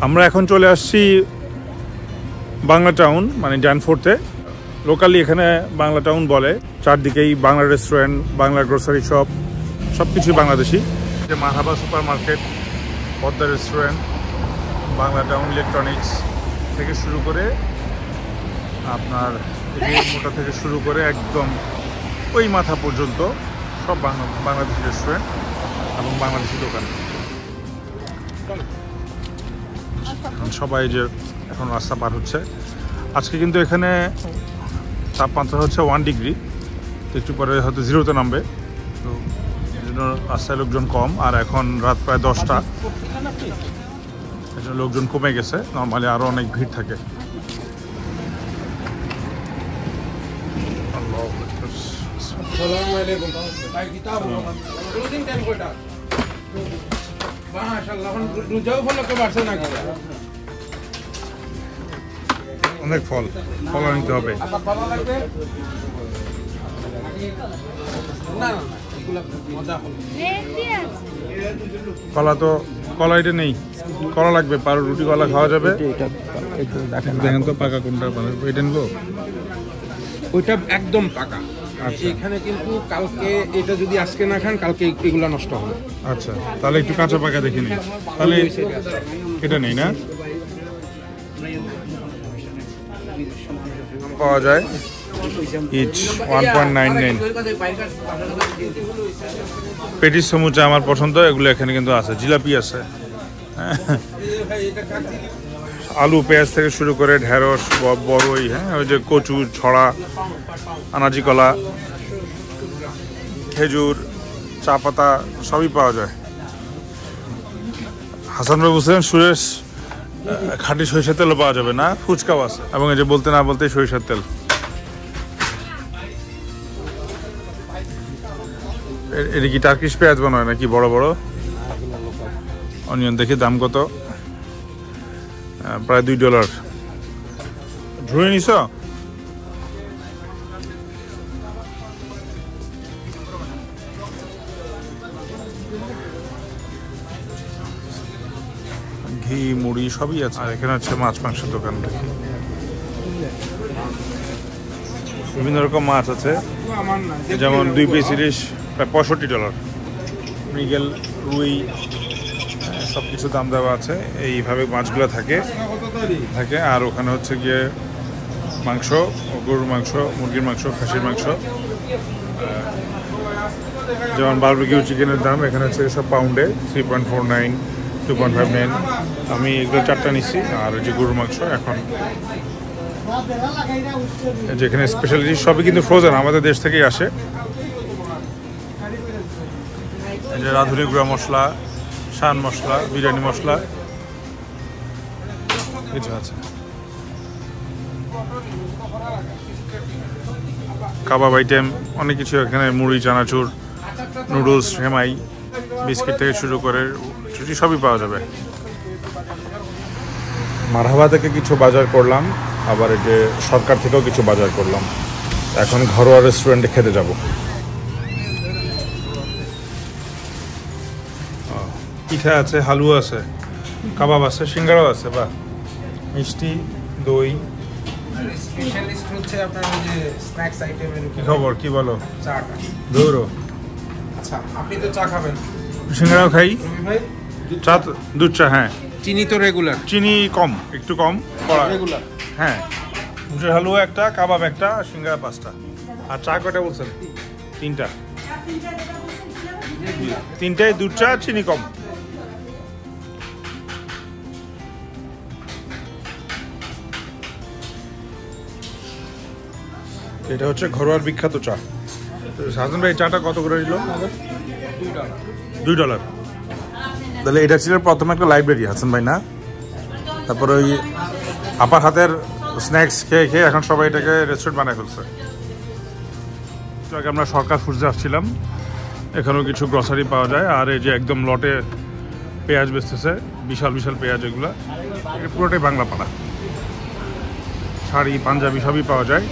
আমরা এখন চলে আসছি বাংলা টাউন, মানে ড্যানফোর্থে। লোকালি এখানে বাংলা টাউন বলে। চারদিকেই Bangla restaurant, Bangla grocery shop, সব কিছুই Bangladeshi. Marhaba super market, Padma restaurant, Bangla Town electronics থেকে শুরু করে আপনার মোটা থেকে শুরু করে একদম ওই মাথা পর্যন্ত সব বাংলাদেশি রেস্টুরেন্ট এবং বাংলাদেশি দোকান। সবাই যে এখন রাস্তা পার হচ্ছে। আজকে কিন্তু এখানে তাপমাত্রা হচ্ছে 1 ডিগ্রি, একটু পরে হয়তো 0-তে নামবে, তো এই জন্য রাস্তায় লোকজন কম। আর এখন রাত প্রায় 10টা, এই জন্য লোকজন কমে গেছে। নর্মালি আরও অনেক ভিড় থাকে। অনেক ফল নিতে হবে। কলা তো কলা এটা নেই, কলা লাগবে। পারো রুটি কলা খাওয়া যাবে। দেখেন তো পাকা কোনটা, এটা নিবো। ওইটা একদম পাকা। এখানে কিন্তু কালকে এটা যদি আজকে না খান, কালকে এগুলা নষ্ট হবে। আচ্ছা, তাহলে একটু কাঁচা পাকা দেখে নিই। তাহলে এটা নেই না, পাওয়া যায় ইচ 1.99। পেটিস সমুচা আমার পছন্দ, এগুলো এখানে কিন্তু আছে। জিলাপি আছে, আলু পেঁয়াজ থেকে শুরু করে ঢেঁড়স, বড়ই, হ্যাঁ ওই যে কচু, ছড়া, আনাজি কলা, খেজুর, চা পাতা সবই পাওয়া যায়। হাসান ভাই বুঝলেন, সুরেশ খাঁটি সরিষার তেলও পাওয়া যাবে না, ফুচকাও আছে। এবং এই যে বলতে না বলতে সরিষার তেল। এটা কি টার্কিশ পেঁয়াজ বানায় নাকি বড় বড়? অনিয়ন দেখি দাম কত, প্রায় $2। ধরে নিছ? ঘি, মুড়ি সবই আছে। আর এখানে হচ্ছে মাছ মাংসের দোকান। দেখি বিভিন্ন রকম মাছ আছে, যেমন 2 পিস ইলিশ প্রায় $65। মৃগেল, রুই সব কিছু দাম দেওয়া আছে। এইভাবে মাছগুলো থাকে। আর ওখানে হচ্ছে গিয়ে মাংস, গরুর মাংস, মুরগির মাংস, খাসির মাংস। যেমন বারবিকিউ চিকেনের দাম এখানে হচ্ছে সব পাউন্ডে 3.49, 2.59। আমি এগুলো 4টা নিচ্ছি। আর ওই যে গরুর মাংস এখন যেখানে স্পেশালিটি সবই কিন্তু ফ্রোজেন, আমাদের দেশ থেকেই আসে। এই যে রাঁধুনি গুঁড়া মশলা, শান মশলা, বিরিয়ানি মশলা কিছু আছে। কাবাব আইটেম অনেক কিছু এখানে, মুড়ি, চানাচুর, নুডলস, সেমাই, বিস্কিট থেকে শুরু করে সবই পাওয়া যাবে। মারহাবা থেকে কিছু বাজার করলাম, আবার এই যে সরকার থেকেও কিছু বাজার করলাম। এখন ঘরোয়া রেস্টুরেন্টে খেতে যাব। পিঠা আছে, হালুয়া আছে, কাবাব আছে, সিঙ্গারাও আছে। বা মিষ্টি, দই। স্পেশালিস্ট হচ্ছে আপনার ওই যে স্ন্যাক্স আইটেমের। কি খবর, কি বলো? চাটা দৌড়ো। আচ্ছা, আপনি তো চা খাবেন? সিঙ্গারাও খাই। ভাই চা, দুধ চা। হ্যাঁ, চিনি তো রেগুলার? চিনি কম, একটু কম করা রেগুলার। হ্যাঁ, মুসুর হালুয়া একটা, কাবাব একটা, সিঙ্গারা 5টা। আর চা কয়টা বলছেন? 3টা। 3টায় দুধ চা, চিনি কম। এটা হচ্ছে ঘরোয়ার বিখ্যাত চা। হাসান ভাই, চাটা কত করে নিল? $2। তাহলে এটা ছিল প্রথমে একটা লাইব্রেরি, হাসান ভাই না? তারপরে ওই আপার হাতের স্ন্যাক্স খেয়ে খেয়ে এখন সবাই এটাকে রেস্টুরেন্ট বানায় ফেলছে। আগে আমরা সরকার ফুডসে আসছিলাম, এখানেও কিছু গ্রসারি পাওয়া যায়। আর এই যে একদম লটে পেঁয়াজ বেচতেছে, বিশাল বিশাল পেঁয়াজ। এগুলা পুরোটাই বাংলা পাড়া। শাড়ি, পাঞ্জাবি সবই পাওয়া যায়।